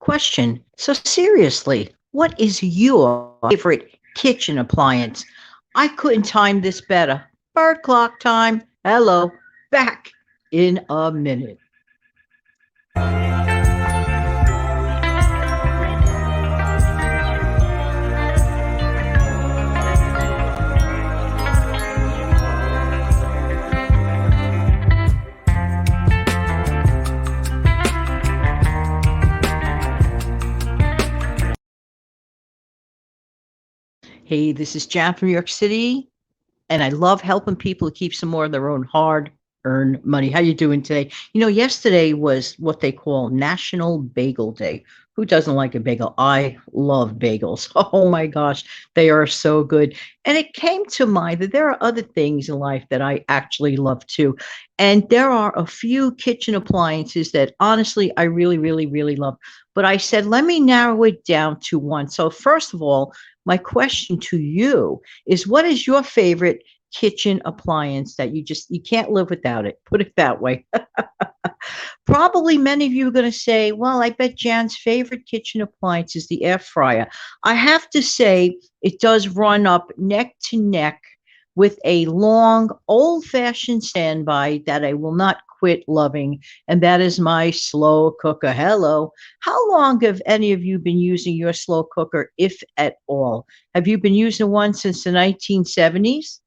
Question. So, seriously, what is your favorite kitchen appliance? I couldn't time this better. Bird clock time. Hello. Back in a minute. Hey, this is Jan from New York City, and I love helping people to keep some more of their own hard-earned money. How you doing today? Yesterday was what they call National Bagel Day. Who doesn't like a bagel? I love bagels. Oh my gosh, they are so good. And it came to mind that there are other things in life that I actually love too. And there are a few kitchen appliances that honestly I really, really, really love. But I said, let me narrow it down to one. So, first of all, my question to you is what is your favorite kitchen appliance that you can't live without it? Put it that way. Probably many of you are going to say, well, I bet Jan's favorite kitchen appliance is the air fryer. I have to say, it does run up neck to neck with a long, old fashioned standby that I will not quit loving, and that is my slow cooker. Hello. How long have any of you been using your slow cooker, if at all? Have you been using one since the 1970s?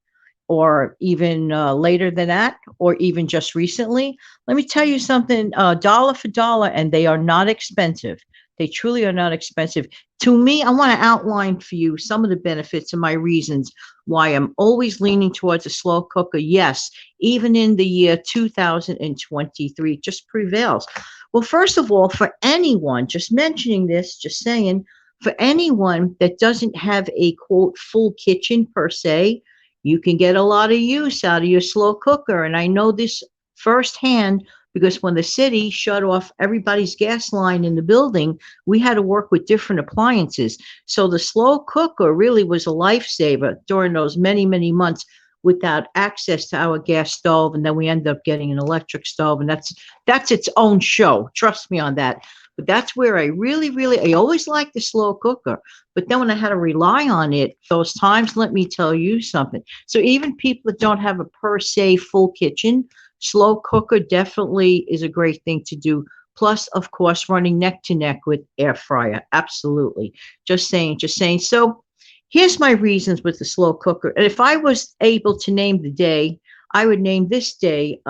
Or even later than that, or even just recently. Let me tell you something, dollar for dollar, and they are not expensive. They truly are not expensive. To me, I want to outline for you some of the benefits and my reasons why I'm always leaning towards a slow cooker. Yes, even in the year 2023, it just prevails. Well, first of all, for anyone, just mentioning this, just saying, for anyone that doesn't have a quote full kitchen per se, you can get a lot of use out of your slow cooker. And I know this firsthand because when the city shut off everybody's gas line in the building, we had to work with different appliances. So the slow cooker really was a lifesaver during those many, many months without access to our gas stove. And then we ended up getting an electric stove. And that's its own show. Trust me on that. But that's where I really, really, I always liked the slow cooker. But then when I had to rely on it, those times, let me tell you something. So even people that don't have a per se full kitchen, slow cooker definitely is a great thing to do. Plus, of course, running neck to neck with air fryer. Absolutely. Just saying, just saying. So here's my reasons with the slow cooker. And if I was able to name the day, I would name this day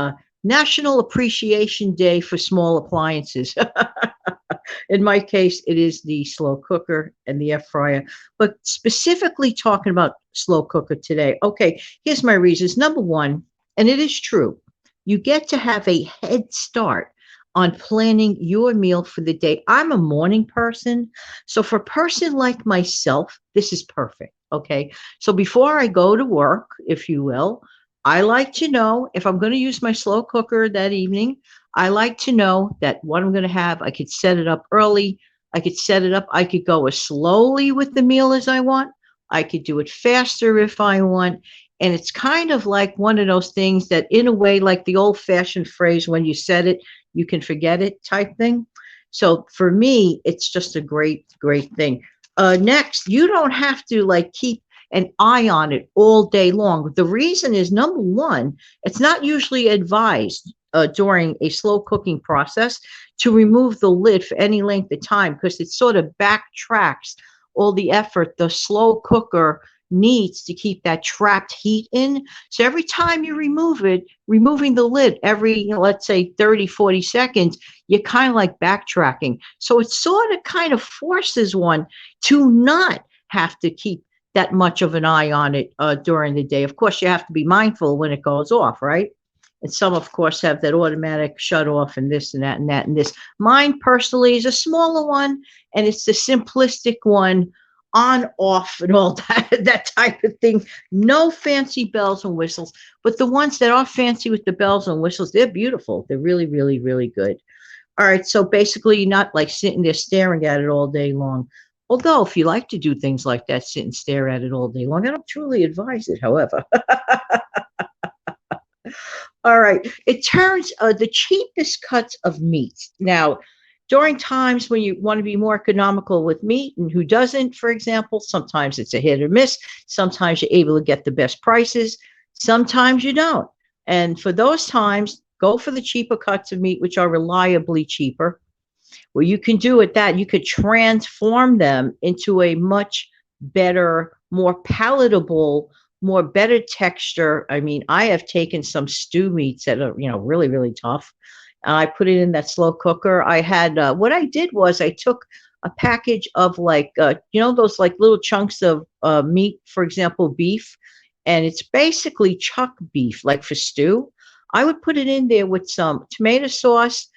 National Appreciation Day for Small Appliances. In my case, it is the slow cooker and the air fryer. But specifically talking about slow cooker today, okay, here's my reasons. Number one, and it is true, you get to have a head start on planning your meal for the day. I'm a morning person. So for a person like myself, this is perfect. Okay. So before I go to work, if you will, I like to know if I'm going to use my slow cooker that evening. I like to know that what I'm going to have, I could set it up early. I could set it up. I could go as slowly with the meal as I want. I could do it faster if I want. And it's kind of like one of those things that, in a way, like the old fashioned phrase, when you said it, you can forget it type thing. So for me, it's just a great, great thing. Next, you don't have to like keep an eye on it all day long. The reason is number one, it's not usually advised during a slow cooking process to remove the lid for any length of time because it sort of backtracks all the effort the slow cooker needs to keep that trapped heat in. So every time you remove it, removing the lid every, let's say 30, 40 seconds, you're kind of like backtracking. So it sort of kind of forces one to not have to keep that much of an eye on it during the day. Of course, you have to be mindful when it goes off, right? And some, of course, have that automatic shut off and this and that and that and this. Mine personally is a smaller one, and it's the simplistic one, on, off, and all that, that type of thing. No fancy bells and whistles, but the ones that are fancy with the bells and whistles, they're beautiful. They're really, really, really good. All right, so basically, you're not like sitting there staring at it all day long. Although, if you like to do things like that, sit and stare at it all day long, I don't truly advise it, however. All right. It turns the cheapest cuts of meat. Now, During times when you want to be more economical with meat and who doesn't, for example, sometimes it's a hit or miss. Sometimes you're able to get the best prices. Sometimes you don't. And for those times, go for the cheaper cuts of meat, which are reliably cheaper. What you can do with that, you could transform them into a much better, more palatable, more better texture. I mean, I have taken some stew meats that are, really, really tough. I put it in that slow cooker. I had, what I did was I took a package of like, those like little chunks of meat, for example, beef, and it's basically chuck beef, like for stew. I would put it in there with some tomato sauce,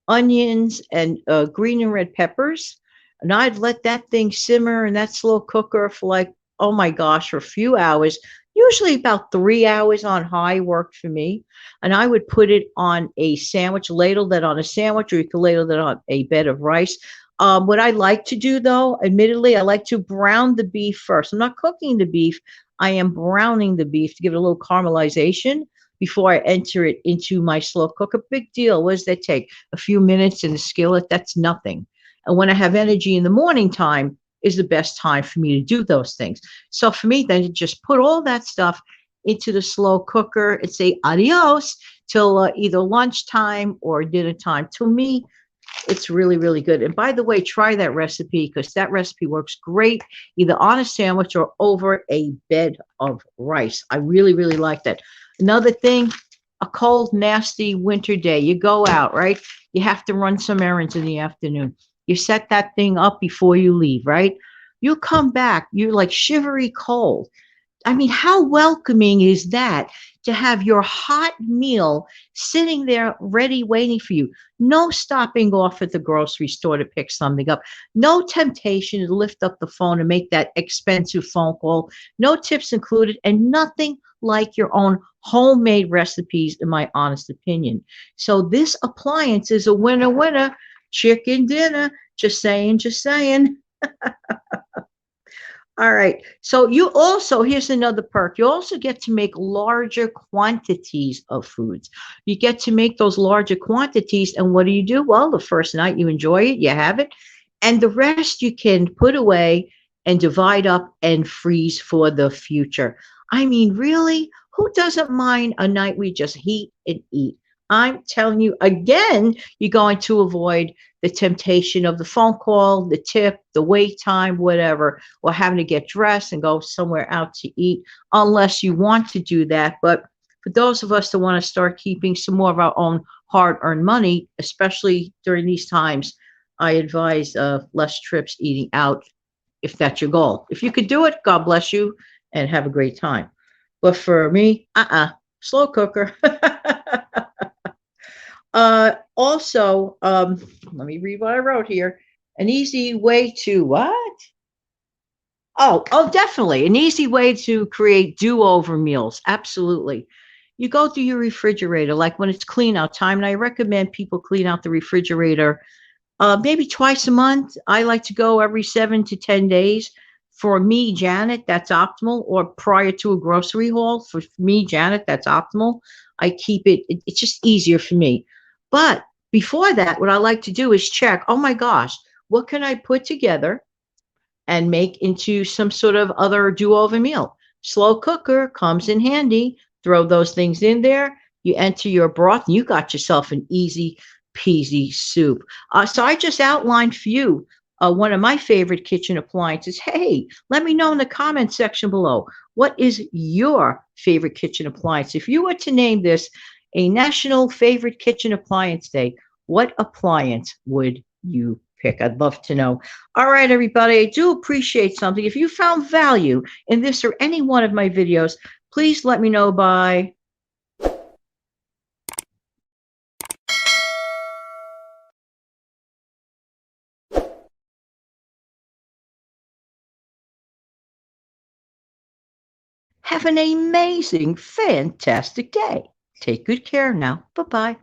onions, and green and red peppers. And I'd let that thing simmer in that slow cooker for like, oh my gosh, for a few hours. Usually about 3 hours on high worked for me. And I would put it on a sandwich, ladle that on a sandwich, or you could ladle that on a bed of rice. What I like to do, though, admittedly, I like to brown the beef first. I'm not cooking the beef. I am browning the beef to give it a little caramelization before I enter it into my slow cooker. Big deal. What does that take? A few minutes in the skillet? That's nothing. And when I have energy in the morning time is the best time for me to do those things. So for me, then to just put all that stuff into the slow cooker and say adios till either lunchtime or dinner time. To me, it's really, really good. And by the way, try that recipe because that recipe works great either on a sandwich or over a bed of rice. I really, really like that. Another thing, a cold, nasty winter day. You go out, right? You have to run some errands in the afternoon. You set that thing up before you leave, right? You come back, you're like shivery cold. I mean, how welcoming is that to have your hot meal sitting there ready, waiting for you? No stopping off at the grocery store to pick something up. No temptation to lift up the phone and make that expensive phone call. No tips included, and nothing like your own homemade recipes, in my honest opinion. So, this appliance is a winner, winner. Chicken dinner. Just saying, just saying. All right. So you also, here's another perk. You also get to make larger quantities of foods. You get to make those larger quantities. And what do you do? Well, the first night you enjoy it, you have it. And the rest you can put away and divide up and freeze for the future. I mean, really? Who doesn't mind a night we just heat and eat? I'm telling you again, you're going to avoid the temptation of the phone call, the tip, the wait time, whatever, or having to get dressed and go somewhere out to eat, unless you want to do that. But for those of us that want to start keeping some more of our own hard earned money, especially during these times, I advise less trips eating out if that's your goal. If you could do it, God bless you and have a great time. But for me, slow cooker. Also, let me read what I wrote here. An easy way to what? Oh, definitely. An easy way to create do-over meals. Absolutely. You go through your refrigerator, like when it's clean out time, and I recommend people clean out the refrigerator maybe twice a month. I like to go every 7 to 10 days. For me, Janet, that's optimal. Or prior to a grocery haul, for me, Janet, that's optimal. I keep it's just easier for me. But before that, what I like to do is check, oh my gosh, what can I put together and make into some sort of other do-over meal? Slow cooker comes in handy. Throw those things in there. You enter your broth, and you got yourself an easy peasy soup. So I just outlined for you one of my favorite kitchen appliances. Hey, let me know in the comment section below. What is your favorite kitchen appliance? If you were to name this a National Favorite Kitchen Appliance Day, what appliance would you pick? I'd love to know. All right, everybody, I do appreciate something. If you found value in this or any one of my videos, please let me know by have an amazing, fantastic day. Take good care now. Bye bye.